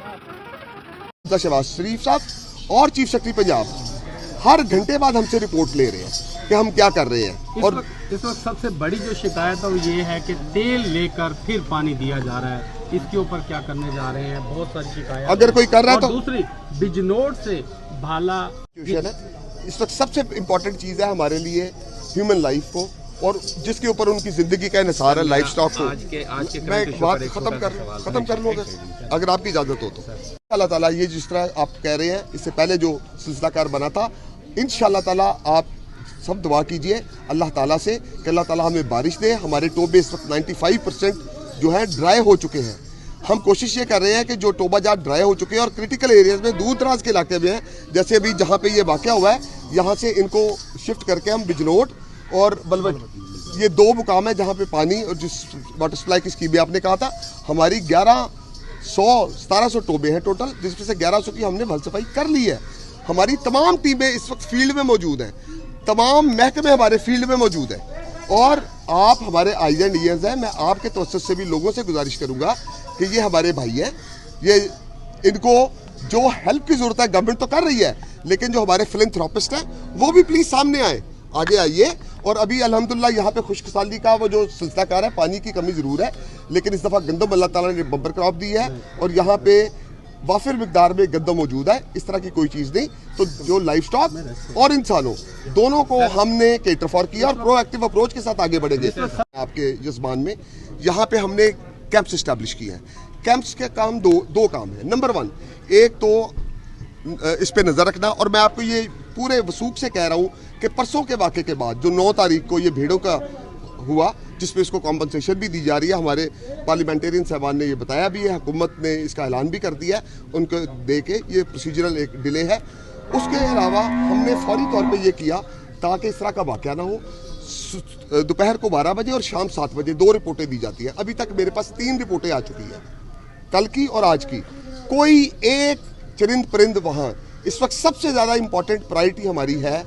शहबाज शरीफ साहब और chief secretary Punjab हर घंटे बाद हमसे रिपोर्ट ले रहे हैं कि हम क्या कर रहे हैं। और इस वक्त सबसे बड़ी जो शिकायत है वो ये है कि तेल लेकर फिर पानी दिया जा रहा है, इसके ऊपर क्या करने जा रहे हैं, बहुत सारी शिकायत। अगर कोई कर रहा है तो दूसरी बिजनौर से भाला इस वक्त सबसे इम्पोर्टेंट चीज़ है हमारे लिए ह्यूमन लाइफ को, और जिसके ऊपर उनकी जिंदगी का इन्हिसार है, लाइफ स्टॉक को। मैं एक बात खत्म कर लूँ अगर आपकी इजाज़त हो तो। अल्लाह ताला ये जिस तरह आप कह रहे हैं, इससे पहले जो सिलसिलाकार बना था, इंशाअल्लाह ताला आप सब दुआ कीजिए अल्लाह ताला से कि अल्लाह ताला हमें बारिश दे। हमारे टोबे इस वक्त 95% जो है ड्राई हो चुके हैं। हम कोशिश ये कर रहे हैं कि जो टोबा जात ड्राई हो चुके हैं और क्रिटिकल एरियाज में दूर दराज के इलाके में हैं, जैसे अभी जहाँ पे ये वाक़या हुआ है, यहाँ से इनको शिफ्ट करके हम बिजनौर और बलवट, ये दो मुकाम है जहाँ पे पानी और जिस वाटर सप्लाई की स्कीम आपने कहा था, हमारी 1700 टोबे हैं टोटल, जिसमें से 1100 की हमने भल सफाई कर ली है। हमारी तमाम टीमें इस वक्त फील्ड में मौजूद हैं, तमाम महकमे हमारे फील्ड में मौजूद हैं, और आप हमारे आईज एंड ईयर्स हैं। मैं आपके तवज्जुह से भी लोगों से गुजारिश करूंगा कि ये हमारे भाई हैं, ये इनको जो हेल्प की ज़रूरत है गवर्नमेंट तो कर रही है, लेकिन जो हमारे फिलैंथ्रोपिस्ट हैं वो भी प्लीज़ सामने आए, आगे आइए। और अभी अल्हम्दुलिल्लाह यहाँ पे खुशकसाली का वो जो सिलसिलाकार है, पानी की कमी ज़रूर है, लेकिन इस दफ़ा गंदम अल्लाह ताला ने बम्पर क्रॉप दी है और यहाँ पे वाफिर मिकदार में गंदम मौजूद है। इस तरह की कोई चीज़ नहीं, तो जो लाइफ स्टॉक और इंसानों दोनों को हमने केटर फॉर किया और प्रोएक्टिव अप्रोच के साथ आगे बढ़ेंगे। आपके जज्बान में यहाँ पे हमने कैंप्स इस्टेब्लिश किए हैं। कैंप्स के काम दो काम है। नंबर 1, एक तो इस पे नज़र रखना, और मैं आपको ये पूरे वसूख से कह रहा हूँ कि परसों के वाक़े के बाद जो 9 तारीख को ये भेड़ों का हुआ, जिसपे इसको कॉम्पनसेशन भी दी जा रही है, हमारे पार्लियामेंटेरियन साहबान ने ये बताया भी है, हुकूमत ने इसका ऐलान भी कर दिया है, उनको दे के ये प्रोसीजरल एक डिले है। उसके अलावा हमने फौरी तौर पे ये किया ताकि इस तरह का वाक़या ना हो। दोपहर को 12 बजे और शाम 7 बजे 2 रिपोर्टें दी जाती हैं। अभी तक मेरे पास 3 रिपोर्टें आ चुकी हैं, कल की और आज की। कोई एक चरिंद परिंद वहाँ, इस वक्त सबसे ज़्यादा इम्पॉर्टेंट प्रायोरिटी हमारी है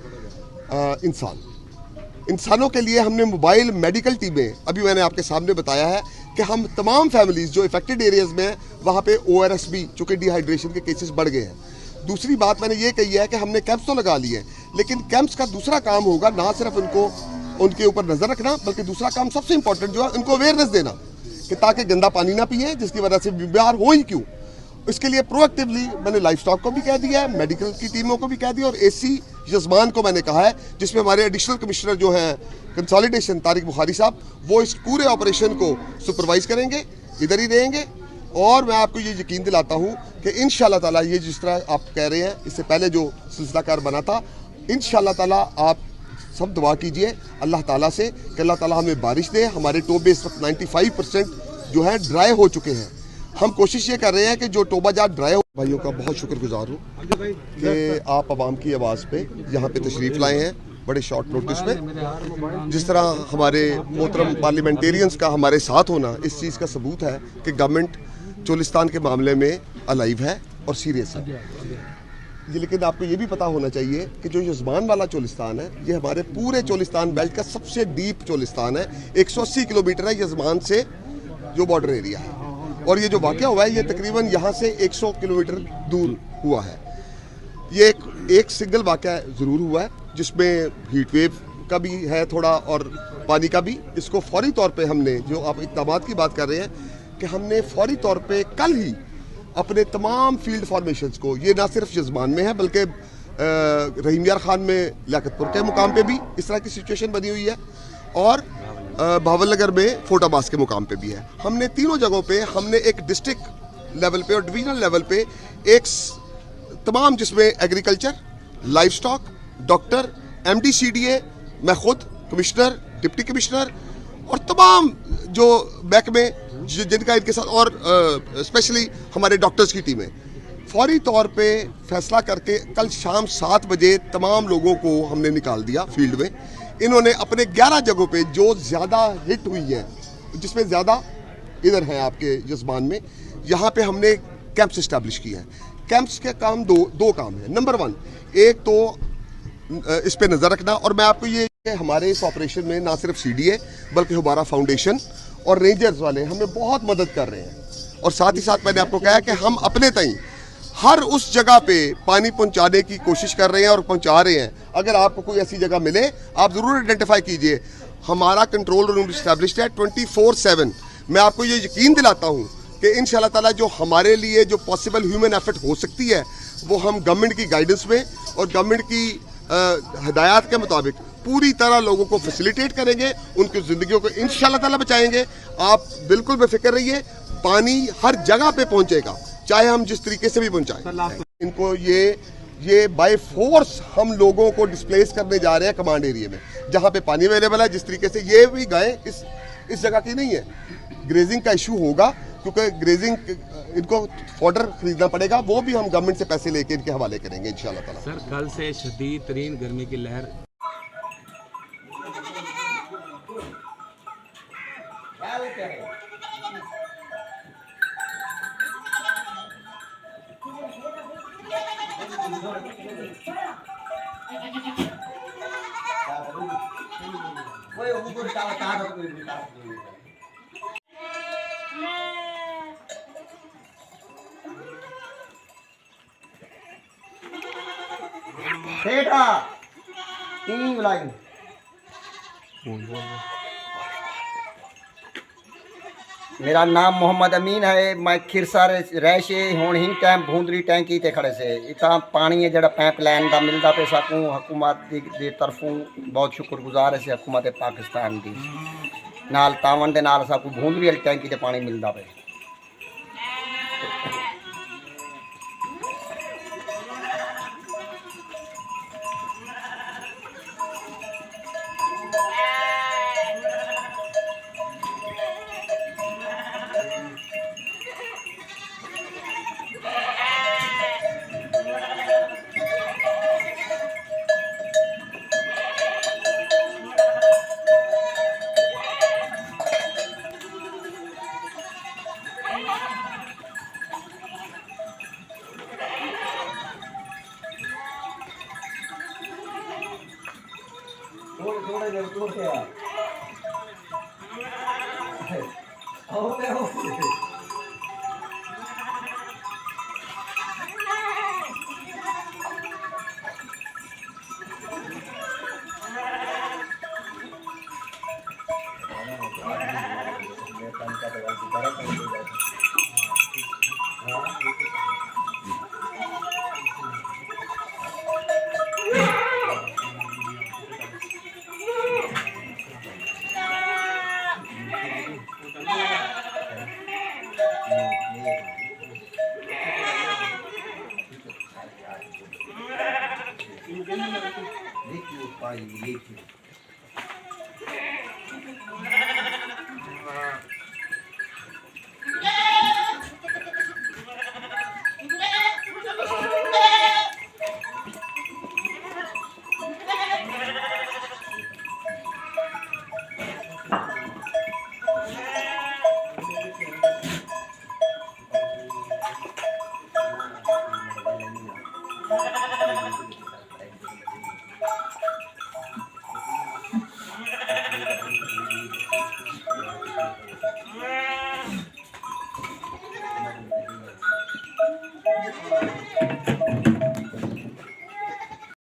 इंसानों के लिए। हमने मोबाइल मेडिकल टीमें, अभी मैंने आपके सामने बताया है कि हम तमाम फैमिलीज़ जो इफेक्टेड एरियाज़ में हैं वहाँ पे ORS भी, चूँकि डिहाइड्रेशन के केसेस बढ़ गए हैं। दूसरी बात मैंने ये कही है कि हमने कैंप्स तो लगा लिए हैं, लेकिन कैंप्स का दूसरा काम होगा ना सिर्फ उनके ऊपर नज़र रखना, बल्कि दूसरा काम सबसे इंपॉर्टेंट जो है उनको अवेयरनेस देना कि ताकि गंदा पानी ना पिए, जिसकी वजह से बीमार हो ही क्यों। इसके लिए प्रोएक्टिवली मैंने लाइफ स्टॉक को भी कह दिया है, मेडिकल की टीमों को भी कह दिया, और AC यजमान को मैंने कहा है, जिसमें हमारे एडिशनल कमिश्नर जो हैं कंसोलिडेशन तारिक बुखारी साहब, वो इस पूरे ऑपरेशन को सुपरवाइज करेंगे, इधर ही रहेंगे। और मैं आपको ये यकीन दिलाता हूँ कि इंशाअल्लाह ताला ये जिस तरह आप कह रहे हैं, इससे पहले जो सिलसिलाकार बना था, इंशाअल्लाह ताला आप सब दुआ कीजिए अल्लाह ताला से कि अल्लाह ताला हमें बारिश दे। हमारे टोबे इस वक्त 95% जो है ड्राई हो चुके हैं। हम कोशिश ये कर रहे हैं कि जो टोबा जात ड्राई हो। भाइयों का बहुत शुक्रगुजार हूँ कि आप आवाम की आवाज़ पे यहाँ पे तशरीफ़ लाए हैं बड़े शॉर्ट नोटिस में। जिस तरह हमारे मोहतरम पार्लियामेंटेरियंस का हमारे साथ होना इस चीज़ का सबूत है कि गवर्नमेंट चोलिस्तान के मामले में अलाइव है और सीरियस है ये। लेकिन आपको ये भी पता होना चाहिए कि जो यजमान वाला चोलिस्तान है, ये हमारे पूरे चोलिस्तान बेल्ट का सबसे डीप चोलिस्तान है। 180 किलोमीटर है यजमान से जो बॉर्डर एरिया है, और ये जो वाक़या हुआ है ये तकरीबन यहाँ से 100 किलोमीटर दूर हुआ है। ये एक सिंगल वाक़या ज़रूर हुआ है जिसमें हीट वेव का भी है थोड़ा और पानी का भी। इसको फौरी तौर पे हमने, जो आप इक़दामात की बात कर रहे हैं, कि हमने फौरी तौर पे कल ही अपने तमाम फील्ड फॉर्मेशंस को, ये ना सिर्फ यजमान में है बल्कि रहीम यार खान में लियाकतपुर के मुकाम पे भी इस तरह की सिचुएशन बनी हुई है, और भावल नगर में फोटाबास के मुकाम पे भी है। हमने तीनों जगहों पे हमने एक डिस्ट्रिक्ट लेवल पे और डिवीजनल लेवल पे एक तमाम, जिसमें agriculture, life stock, doctor, MD CDA, मैं खुद कमिश्नर, डिप्टी कमिश्नर और तमाम जो महकमे जिनका इनके साथ, और स्पेशली हमारे डॉक्टर्स की टीमें, फौरी तौर पे फैसला करके कल शाम 7 बजे तमाम लोगों को हमने निकाल दिया फील्ड में। इन्होंने अपने 11 जगहों पे जो ज़्यादा हिट हुई है, जिसमें ज़्यादा इधर हैं आपके जज्बान में, यहाँ पे हमने कैंप्स इस्टेब्लिश किया है। कैंप्स के काम दो काम है। नंबर 1, एक तो इस पे नज़र रखना, और मैं आपको ये हमारे इस ऑपरेशन में ना सिर्फ CDA बल्कि हमारा फाउंडेशन और रेंजर्स वाले हमें बहुत मदद कर रहे हैं। और साथ ही साथ मैंने आपको कहा कि हम अपने तई हर उस जगह पे पानी पहुंचाने की कोशिश कर रहे हैं और पहुंचा रहे हैं। अगर आपको कोई ऐसी जगह मिले आप ज़रूर आइडेंटिफाई कीजिए। हमारा कंट्रोल रूम इस्टेब्लिश्ड है 24/7। मैं आपको ये यकीन दिलाता हूँ कि इंशाल्लाह ताला जो हमारे लिए जो पॉसिबल ह्यूमन एफर्ट हो सकती है वो हम गवर्नमेंट की गाइडेंस में और गवर्नमेंट की हिदायत के मुताबिक पूरी तरह लोगों को फैसिलिटेट करेंगे, उनकी ज़िंदगियों को इंशाल्लाह ताला बचाएंगे। आप बिल्कुल बेफिक्र रहिए, पानी हर जगह पे पहुंचेगा, चाहे हम जिस तरीके से भी पहुंचाएं। इनको ये बाय फोर्स हम लोगों को डिस्प्लेस करने जा रहे हैं कमांड एरिया में, जहां पे पानी अवेलेबल है। जिस तरीके से ये भी गाय इस जगह की नहीं है, ग्रेजिंग का इशू होगा क्योंकि ग्रेजिंग इनको फॉडर खरीदना पड़ेगा, वो भी हम गवर्नमेंट से पैसे लेके इनके हवाले करेंगे इंशाल्लाह ताला। सर, कल से शदीद तरीन गर्मी की लहर मेरा नाम मोहम्मद अमीन है। मैं खिरसा रैशे हुण ही टाइम भूंदरी टैंकी ते खड़े से इतना पानी है जड़ा पाइप लाइन का मिलता पे सकूँ हुकूमत की तरफों बहुत शुक्रगुजार है हुकूमत पाकिस्तान की नाल तावन दे नाल सकूँ भूंदरी वाली टैंकी ते पानी मिलता पे।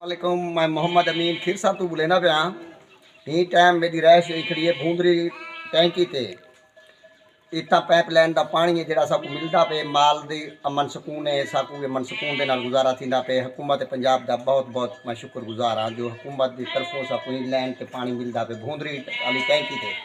वालेकुम, मैं मोहम्मद अमीन खिरसा तू बुलेना पे ही टाइम मेरी रैश खड़ी है भूंदरी टैंकी ते इतना पाइप लाइन का पानी है जोड़ा साकू मिलता पे माल दी अमन सकून है साकू अमन सकून के नाल गुजारा थींदा पे। हुकूमत पंजाब का बहुत बहुत मैं शुक्रगुजार हाँ जो हुकूमत की तरफों साकू लैंड ते पानी मिलता पे भूंदरी वाली टैंकी ते।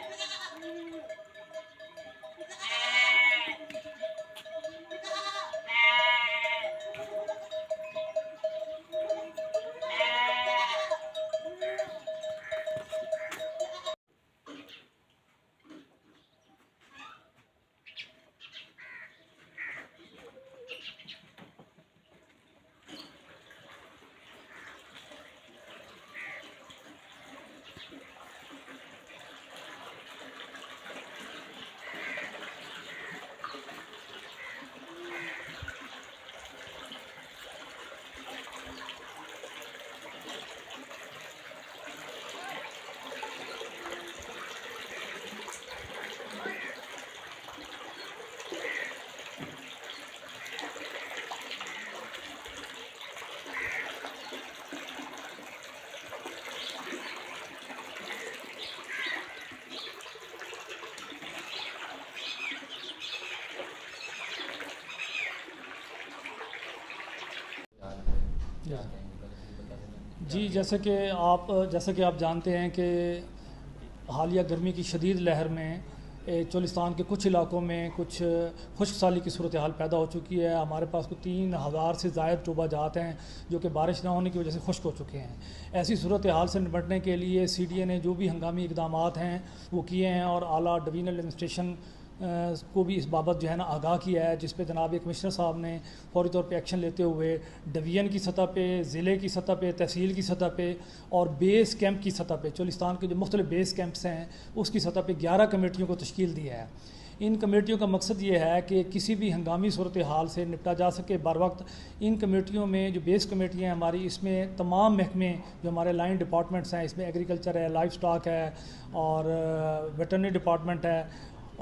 जी, जैसे कि आप जानते हैं कि हालिया गर्मी की शदीद लहर में चोलिस्तान के कुछ इलाकों में कुछ खुश्क साली की सूरत हाल पैदा हो चुकी है। हमारे पास को 3000 से ज़ायद टोबा जात हैं जो कि बारिश ना होने की वजह से खुश्क हो चुके हैं। ऐसी सूरत हाल से निपटने के लिए CDA ने जो भी हंगामी इकदामात हैं वो किए हैं और आला डिवीजनल एडमिनिस्ट्रेशन को भी इस बाबत जो है ना आगाह किया है, जिस पे जनाब कमिश्नर साहब ने फौरी तौर पे एक्शन लेते हुए डिवीज़न की सतह पे, ज़िले की सतह पे, तहसील की सतह पे और बेस कैंप की सतह पे, चोलिस्तान के जो मुख्तलिफ बेस कैंप्स हैं उसकी सतह पे 11 कमेटियों को तश्कील दिया है। इन कमेटियों का मकसद ये है कि किसी भी हंगामी सूरत हाल से निपटा जा सके बर वक्त। इन कमेटियों में जो बेस कमेटियाँ हैं हमारी, इसमें तमाम महकमे जो हमारे लाइन डिपार्टमेंट्स हैं, इसमें एग्रीकल्चर है, लाइफ स्टॉक है और वेटरनरी डिपार्टमेंट है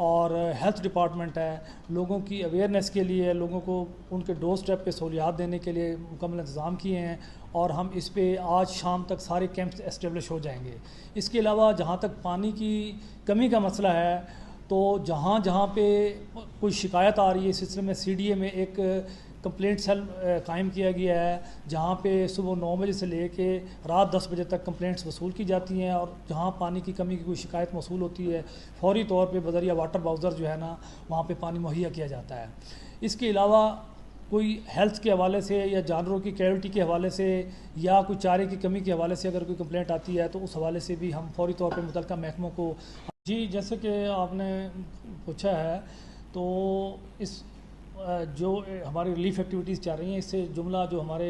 और हेल्थ डिपार्टमेंट है, लोगों की अवेयरनेस के लिए, लोगों को उनके डोर स्टेप पे सहूलियात देने के लिए मुकम्मल इंतज़ाम किए हैं और हम इस पे आज शाम तक सारे कैंप्स एस्टेब्लिश हो जाएंगे। इसके अलावा जहाँ तक पानी की कमी का मसला है तो जहाँ जहाँ पे कोई शिकायत आ रही है, इस सिलसिले में CDA में एक कंप्लेंट सेल कायम किया गया है जहाँ पे सुबह 9 बजे से लेके रात 10 बजे तक कंप्लेंट्स वसूल की जाती हैं और जहाँ पानी की कमी की कोई शिकायत मौसूल होती है फौरी तौर पे बज़रिया वाटर बाउज़र जो है ना वहाँ पे पानी मुहैया किया जाता है। इसके अलावा कोई हेल्थ के हवाले से या जानवरों की कैजुअल्टी के हवाले से या कोई चारे की कमी के हवाले से अगर कोई कंप्लेंट आती है तो उस हवाले से भी हम फौरी तौर पर मुतल्लिका महकमों को। जी, जैसे कि आपने पूछा है तो इस जो हमारी रिलीफ एक्टिविटीज़ चल रही हैं इससे जुमला जो हमारे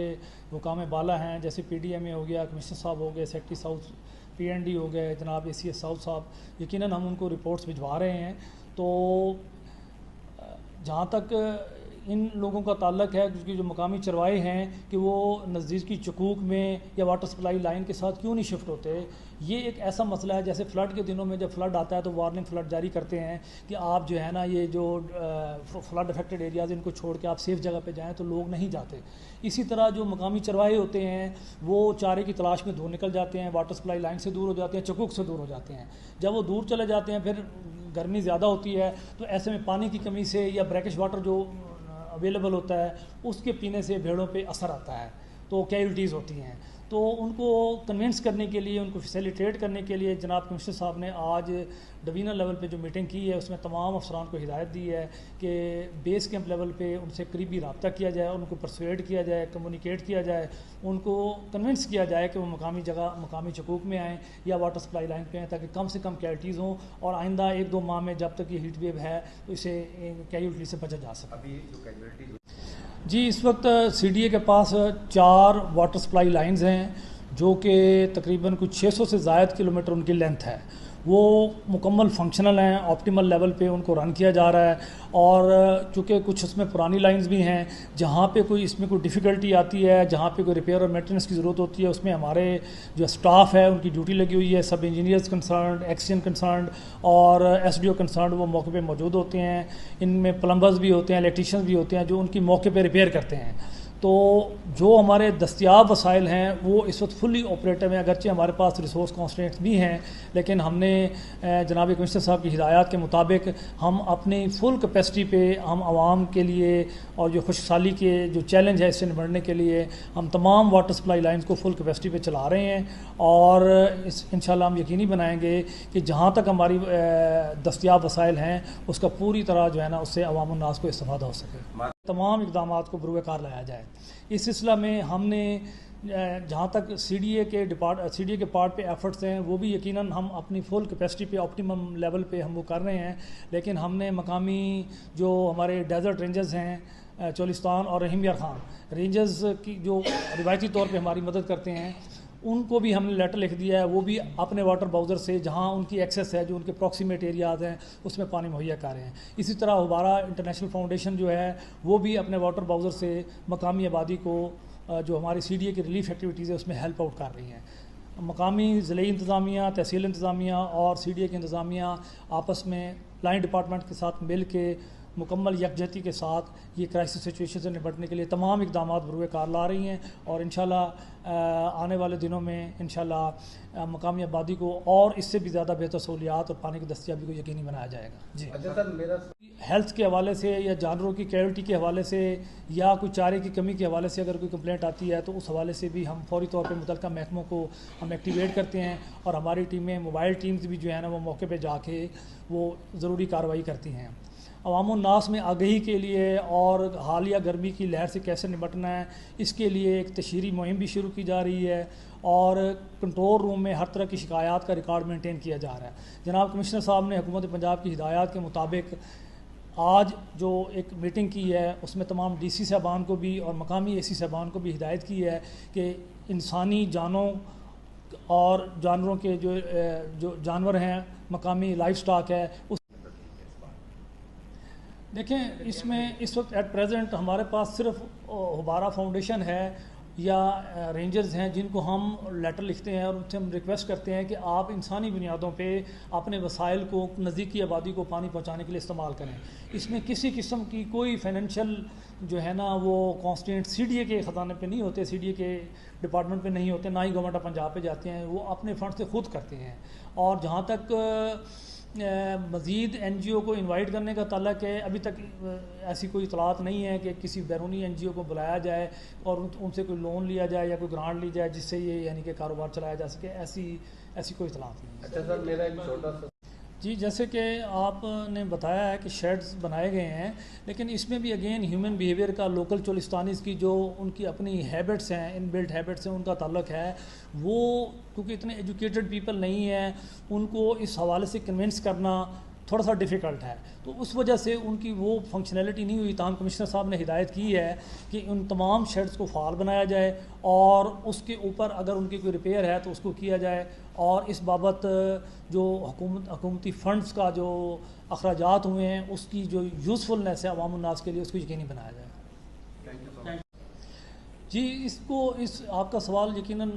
हुकाम बाला हैं जैसे PDMA हो गया, कमिश्नर साहब हो गए, सेक्रेटरी साउथ PND हो गए, जनाब ACS साउथ साहब, यकीनन हम उनको रिपोर्ट्स भिजवा रहे हैं। तो जहाँ तक इन लोगों का ताल्लुक है क्योंकि जो मकामी चरवाहे हैं कि वो नज़दीकी चकूक में या वाटर सप्लाई लाइन के साथ क्यों नहीं शिफ्ट होते, ये एक ऐसा मसला है। जैसे फ़्लड के दिनों में जब फ़्लड आता है तो वार्निंग फ़्लड जारी करते हैं कि आप जो है ना ये जो फ़्लड अफेक्टेड एरियाज़ इनको छोड़ के आप सेफ़ जगह पे जाएं, तो लोग नहीं जाते। इसी तरह जो मकामी चरवाहे होते हैं वो चारे की तलाश में दूर निकल जाते हैं, वाटर सप्लाई लाइन से दूर हो जाते हैं, चकूक से दूर हो जाते हैं। जब वो दूर चले जाते हैं फिर गर्मी ज़्यादा होती है तो ऐसे में पानी की कमी से या ब्रैकिश वाटर जो अवेलेबल होता है उसके पीने से भेड़ों पे असर आता है तो कैजुअल्टीज़ होती हैं। तो उनको कन्विंस करने के लिए, उनको फैसिलिटेट करने के लिए जनाब कमिश्नर साहब ने आज डिवीज़नल लेवल पे जो मीटिंग की है उसमें तमाम अफसरान को हिदायत दी है कि बेस कैंप लेवल पे उनसे करीबी रब्ता किया जाए, उनको परसुएड किया जाए, कम्युनिकेट किया जाए, उनको कन्विंस किया जाए कि वो मकामी जगह, मकामी चकूक में आएँ या वाटर सप्लाई लाइन पे आएँ ताकि कम से कम कैजुअल्टीज़ हों और आइंदा 1-2 माह में जब तक ये हीट वेव है तो इसे कैजुअल्टी से बचा जा सके। अभी जो कैजुअल्टी जी, इस वक्त CDA के पास 4 वाटर सप्लाई लाइंस हैं जो कि तकरीबन कुछ 600 से ज़ायद किलोमीटर उनकी लेंथ है। वो मुकम्मल फंक्शनल हैं, ऑप्टिमल लेवल पे उनको रन किया जा रहा है और चूँकि कुछ उसमें पुरानी लाइंस भी हैं जहाँ पे कोई इसमें कोई डिफ़िकल्टी आती है, जहाँ पे कोई रिपेयर और मेंटेनेंस की ज़रूरत होती है, उसमें हमारे जो स्टाफ है उनकी ड्यूटी लगी हुई है। सब इंजीनियर्स कंसर्न, एक्सचेंज कंसर्न और SDO कंसर्न वो मौके पे मौजूद होते हैं। इनमें प्लम्बर्स भी होते हैं, इलेक्ट्रीशियंस भी होते हैं जो उनकी मौके पे रिपेयर करते हैं। तो जो हमारे दस्तियाब वसाइल हैं वो इस वक्त फुली ऑपरेटिव हैं, अगरचे हमारे पास रिसोर्स कॉन्स्टेंट्स भी हैं लेकिन हमने जनाब कमिश्नर साहब की हिदायत के मुताबिक हम अपनी फुल कैपेसिटी पे हम आवाम के लिए और जो खुशहाली के जो चैलेंज है इससे निपटने के लिए हम तमाम वाटर सप्लाई लाइन्स को फुल कैपेसिटी पे चला रहे हैं और इंशाल्लाह हम यकीनी बनाएंगे कि जहाँ तक हमारी दस्तियाब वसाइल हैं उसका पूरी तरह जो है ना उससे अवाम उन्नास को इस्तेफादा हो सके। तमाम इक़दामात को बरूए कार लाया जाए। इस सिलसिला में हमने जहाँ तक CDA के पार्ट पे एफ़र्ट्स हैं वो भी यकीनन हम अपनी फुल कैपेसिटी पे ऑप्टिमम लेवल पे हम वो कर रहे हैं, लेकिन हमने मकामी जो हमारे डेजर्ट रेंजर्स हैं चोलिस्तान और रहीम यार खान रेंजर्स की जो रिवायती तौर पे हमारी मदद करते हैं उनको भी हमने लेटर लिख दिया है, वो भी अपने वाटर बाउज़र से जहाँ उनकी एक्सेस है, जो उनके प्रॉक्सिमेट एरियाज़ हैं उसमें पानी मुहैया कर रहे हैं। इसी तरह हुबारा इंटरनेशनल फाउंडेशन जो है वो भी अपने वाटर बाउज़र से मकामी आबादी को जो हमारी CDA की रिलीफ एक्टिविटीज़ है उसमें हेल्प आउट कर रही हैं। मकामी ज़िले इंतज़ामिया, तहसील इंतज़ामिया और CDA की इंतज़ामिया आपस में लाइन डिपार्टमेंट के साथ मिल के मुकम्मल यकजहती के साथ ये क्राइसिस सिचुएशन से निपटने के लिए तमाम इकदाम बरूए कार ला रही हैं और इंशाल्लाह आने वाले दिनों में इंशाल्लाह मकामी आबादी को और इससे भी ज़्यादा बेहतर सहूलियात और पानी की दस्तियाबी को यकीनी बनाया जाएगा। जी अच्छा सर, मेरा हेल्थ के हवाले से या जानवरों की कैजुअल्टी के हवाले से या कोई चारे की कमी के हवाले से अगर कोई कंप्लेंट आती है तो उस हवाले से भी हम फौरी तौर पर मुतल्लिका महकमों को हम एक्टिवेट करते हैं और हमारी टीमें मोबाइल टीम्स भी जो है ना वो मौके पे जाके वो ज़रूरी कार्रवाई करती हैं। अवामुन्नास में आगही के लिए और हालिया गर्मी की लहर से कैसे निपटना है इसके लिए एक तशहीरी मुहिम भी शुरू की जा रही है और कंट्रोल रूम में हर तरह की शिकायत का रिकॉर्ड मेंटेन किया जा रहा है। जनाब कमिश्नर साहब ने हुकूमत पंजाब की हिदायत के मुताबिक आज जो एक मीटिंग की है उसमें तमाम डीसी साहबान को भी और मकामी एसी साहबान को भी हिदायत की है कि इंसानी जानों और जानवरों के जो जानवर हैं मकामी लाइफ स्टॉक है उस देखें इसमें इस वक्त एट प्रेजेंट हमारे पास सिर्फ हुबारा फाउंडेशन है या रेंजर्स हैं जिनको हम लेटर लिखते हैं और उनसे हम रिक्वेस्ट करते हैं कि आप इंसानी बुनियादों पे अपने वसाइल को नज़दीकी आबादी को पानी पहुंचाने के लिए इस्तेमाल करें। इसमें किसी किस्म की कोई फाइनेंशियल जो है ना वो कॉन्स्टेंट सीडीए के ख़जाने पे नहीं होते, सीडीए के डिपार्टमेंट पे नहीं होते, ना ही गवर्नमेंट ऑफ पंजाब पे जाते हैं, वो अपने फंड से खुद करते हैं। और जहाँ तक मज़ीद NGO को इनवाइट करने का ताल्लुक है, अभी तक ऐसी कोई इतलात नहीं है कि किसी बैरूनी NGO को बुलाया जाए और उनसे कोई लोन लिया जाए या कोई ग्रांट ली जाए जिससे ये यानी कि कारोबार चलाया जा सके, ऐसी कोई इतलात नहीं है। अच्छा सर, मेरा एक छोटा सा जी, जैसे कि आपने बताया है कि शेड्स बनाए गए हैं, लेकिन इसमें भी अगेन ह्यूमन बिहेवियर का लोकल चोलिस्तानीज़ की जो उनकी अपनी हैबिट्स हैं, इनबिल्ट हैबिट्स हैं, उनका ताल्लुक है। वो क्योंकि इतने एजुकेटेड पीपल नहीं हैं, उनको इस हवाले से कन्विंस करना थोड़ा सा डिफ़िकल्ट है, तो उस वजह से उनकी वो फंक्शनैलिटी नहीं हुई। ताम कमिश्नर साहब ने हिदायत की है कि उन तमाम शेड्स को फ़ाल बनाया जाए और उसके ऊपर अगर उनकी कोई रिपेयर है तो उसको किया जाए और इस बाबत जो हुकूमती फ़ंड्स का जो अखराजात हुए हैं उसकी जो यूज़फुलनेस है अवाम उन्नास के लिए उसको यकीनी बनाया जाए। जी, इस आपका सवाल यकीनन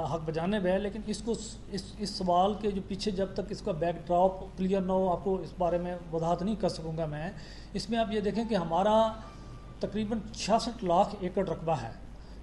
हक बजानिब है, लेकिन इसको इस सवाल के जो पीछे जब तक इसका बैकड्रॉप क्लियर ना हो आपको इस बारे में वजाहत नहीं कर सकूँगा मैं। इसमें आप ये देखें कि हमारा तकरीबन 66 लाख एकड़ रकबा है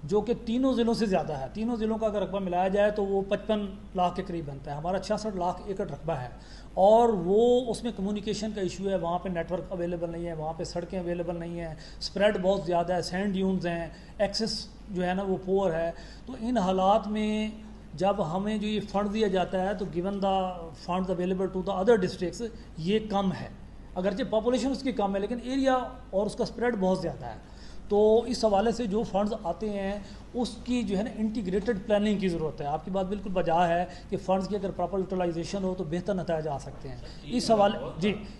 जो कि तीनों ज़िलों से ज़्यादा है। तीनों ज़िलों का अगर रकबा मिलाया जाए तो वो 55 लाख के करीब बनता है। हमारा 66 लाख एकड़ रकबा है और वो उसमें कम्युनिकेशन का इशू है, वहाँ पे नेटवर्क अवेलेबल नहीं है, वहाँ पे सड़कें अवेलेबल नहीं हैं, स्प्रेड बहुत ज़्यादा है, सैंड ड्यून्स हैं, एक्सेस जो है ना वो पुअर है। तो इन हालात में जब हमें जो ये फ़ंड दिया जाता है तो given the funds available to the other districts ये कम है, अगरचे पॉपुलेशन उसकी कम है लेकिन एरिया और उसका स्प्रेड बहुत ज़्यादा है। तो इस हवाले से जो फंड्स आते हैं उसकी जो है ना इंटीग्रेटेड प्लानिंग की ज़रूरत है। आपकी बात बिल्कुल बजा है कि फ़ंड्स की अगर प्रॉपर यूटिलाइजेशन हो तो बेहतर नतायज आ सकते हैं।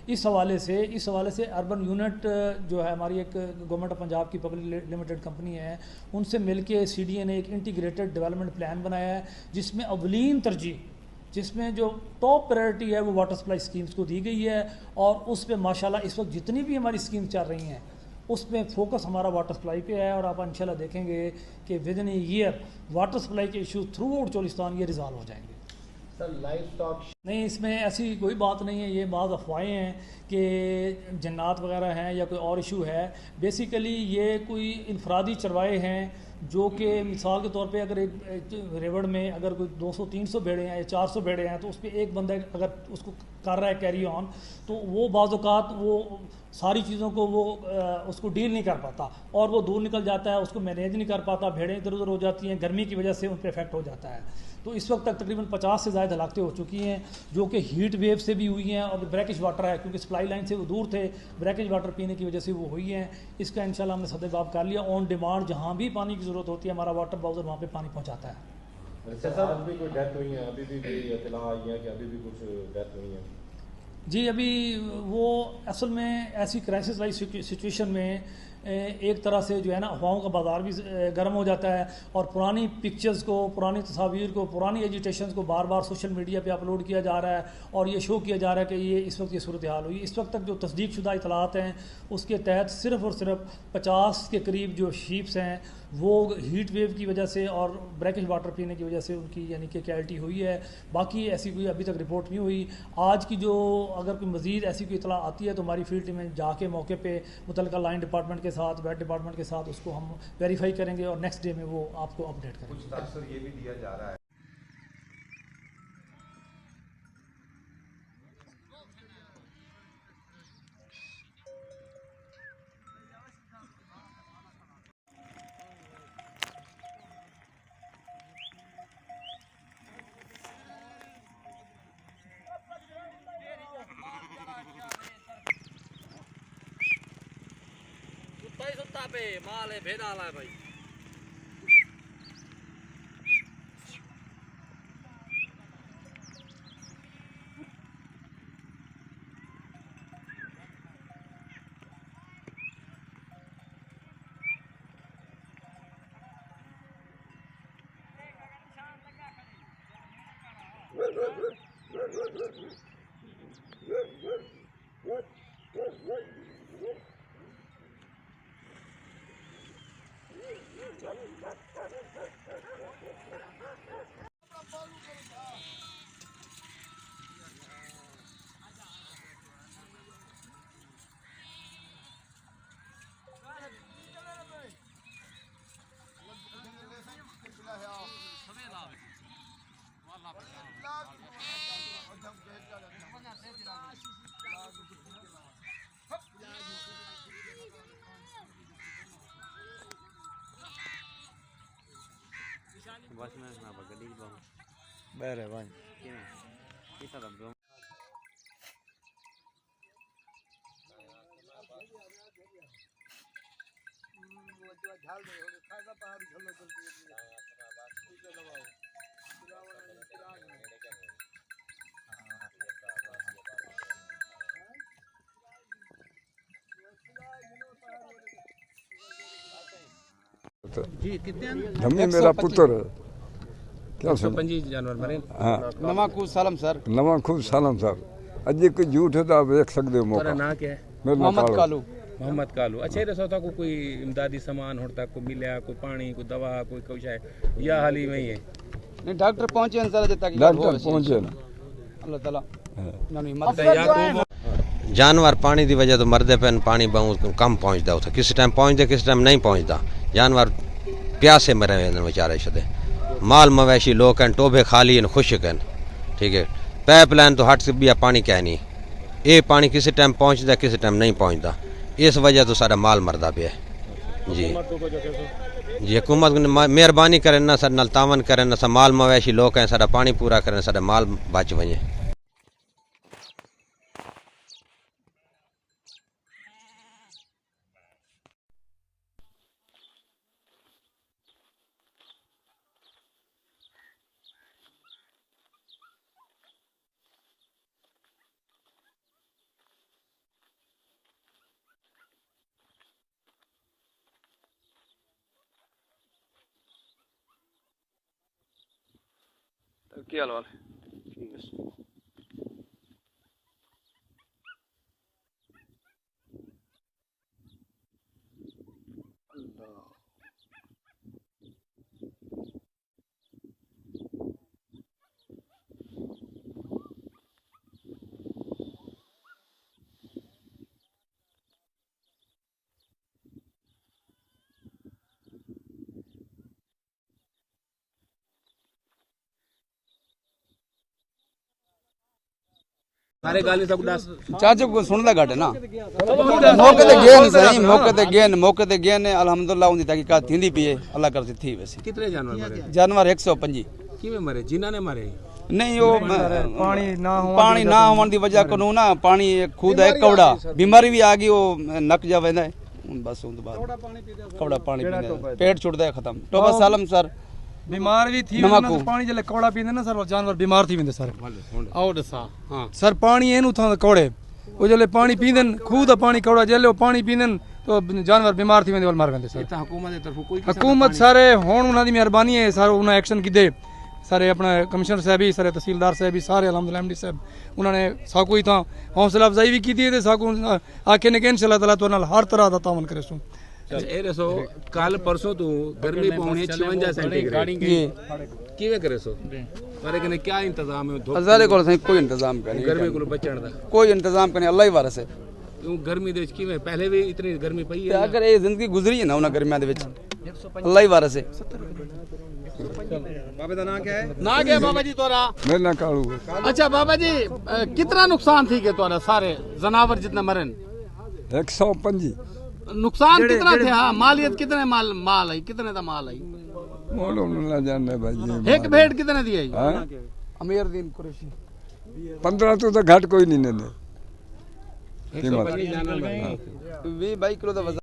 इस हवाले से अर्बन यूनिट जो है हमारी एक गवर्नमेंट ऑफ पंजाब की पब्लिक लिमिटेड कंपनी है, उनसे मिल के CDA ने एक इंटीग्रेटेड डेवलपमेंट प्लान बनाया है जिसमें अवलीन तरजीह, जिसमें जो टॉप प्रायोरिटी है वो वाटर सप्लाई स्कीम्स को दी गई है और उस पर माशाल्लाह इस वक्त जितनी भी हमारी स्कीम्स चल रही हैं उसमें फोकस हमारा वाटर सप्लाई पे है और आप इंशाल्लाह देखेंगे कि with in a year water supply के इशू थ्रू आउट चोलिस्तान ये रिजॉल्व हो जाएंगे। सर, लाइफ स्टॉक नहीं, इसमें ऐसी कोई बात नहीं है, ये बात अफवाहें हैं कि जन्नात वगैरह हैं या कोई और इशू है। बेसिकली ये कोई इनफरादी चरवाए हैं जो कि मिसाल के तौर पे अगर एक रेवड़ में अगर कोई 200-300 भेड़े हैं या 400 भेड़े हैं तो उस पर एक बंदा अगर उसको कर रहा है कैरी ऑन तो वो बाज़ औक़ात वो सारी चीज़ों को वो उसको डील नहीं कर पाता और वो दूर निकल जाता है, उसको मैनेज नहीं कर पाता, भेड़ें इधर उधर हो जाती हैं, गर्मी की वजह से उन पर इफेक्ट हो जाता है। तो इस वक्त तक तकरीबन 50 से ज़्यादा हलाकतें हो चुकी हैं जो कि हीट वेव से भी हुई हैं और ब्रैकिश वाटर है क्योंकि सप्लाई लाइन से वो दूर थे, ब्रैकिश वाटर पीने की वजह से वो हुई हैं। इसका इंशाल्लाह हमने सदबाब कर लिया। ऑन डिमांड जहाँ भी पानी की ज़रूरत होती है हमारा वाटर बाउजर वहाँ पर पानी पहुँचाता है। अच्छा सर, आज भी कोई डेथ हुई है? अभी भी कोई इत्तला आई है कि अभी भी कुछ डेथ हुई है? जी, अभी वो असल में ऐसी क्राइसिस लाइक सिचुएशन में एक तरह से जो है ना अफवाहों का बाज़ार भी गर्म हो जाता है और पुरानी पिक्चर्स को, पुरानी तस्वीर को, पुरानी एजिटेशंस को बार बार सोशल मीडिया पे अपलोड किया जा रहा है और ये शो किया जा रहा है कि ये इस वक्त ये सूरत हाल हुई। इस वक्त तक जो तस्दीक शुदा इतलात हैं उसके तहत सिर्फ़ और सिर्फ 50 के करीब जो शीप्स हैं वो हीट वेव की वजह से और ब्रैकिश वाटर पीने की वजह से उनकी यानी कि कैलिटी हुई है। बाकी ऐसी कोई अभी तक रिपोर्ट नहीं हुई। आज की जो अगर कोई मज़ीद ऐसी कोई इतला आती है तो हमारी फील्ड टीम में जाके मौके पे मुतल्लिका लाइन डिपार्टमेंट के साथ, वेट डिपार्टमेंट के साथ उसको हम वेरीफाई करेंगे और नेक्स्ट डे में वो आपको अपडेट करेंगे। कुछ अक्सर ये भी दिया जा रहा है सुत्ता पे माल है भेदा है भाई। बस में ना बगड़ी बम बहरे भाई किसा दम दो जी कितने धम्मी मेरा पुत्र क्या सुन 125 जानवर मरे। हाँ नवा खूब सालम सर नवा खूब सालम सर अजे कोई झूठ है तो आप देख सकते हो तुम्हारा मौका नाम क्या है? मेरा नाम मोहम्मद कालू कालू। मोहम्मद कालू। अच्छा ये दसो था को कोई इमदादी सामान होता को मिला, कोई पानी, कोई दवा, कोई कुछ है या हाल ही में ही है? नहीं डॉक्टर पहुंचे हैं सर तक डॉक्टर पहुंचे ना अल्लाह ताला ना हिम्मत जानवर पानी की वजह तो मरदे पे पानी बहुत कम पहुँचता उसे किस टाइम पहुँचते किस टाइम नहीं पहुँचता। जानवर प्यासे मरे हुए बेचारे छदे। माल मवेशी लोग हैं टोबे खाली हैं खुशक हैं। ठीक है पाइप लाइन तो हट से भी पानी क्या नहीं ये पानी किसी टाइम पहुँचता किसी टाइम नहीं पहुँचता। इस वजह तो सारा माल मरदा पे है जी। जी हुकूमत मेहरबानी करें ना सर नल तावन करें ना सर माल मवेशी लोग हैं सारा पानी पूरा करें सारा माल बच वजे। क्या हाल है? सारे गाली सब उदास चाचा को सुनदा घट है ना मौके ते गए नहीं सही मौके ते गए ने अल्हम्दुलिल्लाह उनकी तहकीकात थींदी पई है अल्लाह कर थी वैसे। कितने जानवर मरे? जानवर 125 किवें मरे? जिन्हां ने मारे? नहीं वो पानी ना होने की वजह को ना पानी खुद है कौड़ा बीमारी भी आ गई वो नक जा वेंदा है बस उन बाद कौड़ा पानी पींदा पेट छुटदा है खत्म टोबा सालम सर बीमार भी थी पानी जले कौड़ा पींदे ना सर जानवर बीमार थी वेंदे सर और दसा हां सर पानी एनु था कौड़े वो जले पानी पींदन खूद पानी कौड़ा जले वो पानी पींदन तो जानवर बीमार थी वेंदे मर वेंदे सर। इता हुकूमत की तरफ कोई हुकूमत सारे होण उन्हां दी मेहरबानी है सर उन्हें एक्शन कीते सारे अपना कमिश्नर साहब ही सारे तहसीलदार साहब ही सारे अलहमदुलिल्लाह एमडी साहब उन्होंने साकू ही था हौसला अफजाई भी की थी साकू आखे ने कि इंशाअल्लाह ताला तो नाल हर तरह का तावन करे सो ਇਹ ਦੱਸੋ ਕੱਲ ਪਰਸੋਂ ਤੋਂ ਗਰਮੀ ਪਹੁੰਚੀ 56 ਸੈਂਟੀਗ੍ਰੇਡ जी ਕਿਵੇਂ ਕਰੇ ਸੋ ਤੁਹਾਡੇ ਕੋਲ ਕੀ ਇੰਤਜ਼ਾਮ ਹੈ हजारे को कोई इंतजाम करनी ਗਰਮੀ ਕੋਲ ਬਚਣ ਦਾ कोई इंतजाम करने अल्लाह ही वारस है ਕਿਉਂ ਗਰਮੀ ਦੇ ਵਿੱਚ ਕਿਵੇਂ ਪਹਿਲੇ ਵੀ ਇਤਨੀ ਗਰਮੀ ਪਈ ਤੇ ਹੈ ਅਗਰ ਇਹ ਜ਼ਿੰਦਗੀ ਗੁਜ਼ਰੀ ਹੈ ਨਾ ਉਹਨਾਂ ਗਰਮੀਆਂ ਦੇ ਵਿੱਚ ਅੱਲਾਹ ਹੀ ਵਾਰਸ ਹੈ ना गया बाबा जी तोरा मेरा ना कालू अच्छा बाबा जी कितना नुकसान थी के तोरा सारे जनावर जितने मरन 105 नुकसान कितना थे हाँ मालियत कितने माल आई कितने का माल आई मोलो ना जाने भाई एक भेड़ कितने दी आई हाँ? अमीर दीन कुरैशी 15 तो घट कोई नहीं ने 22 किलो ਦਾ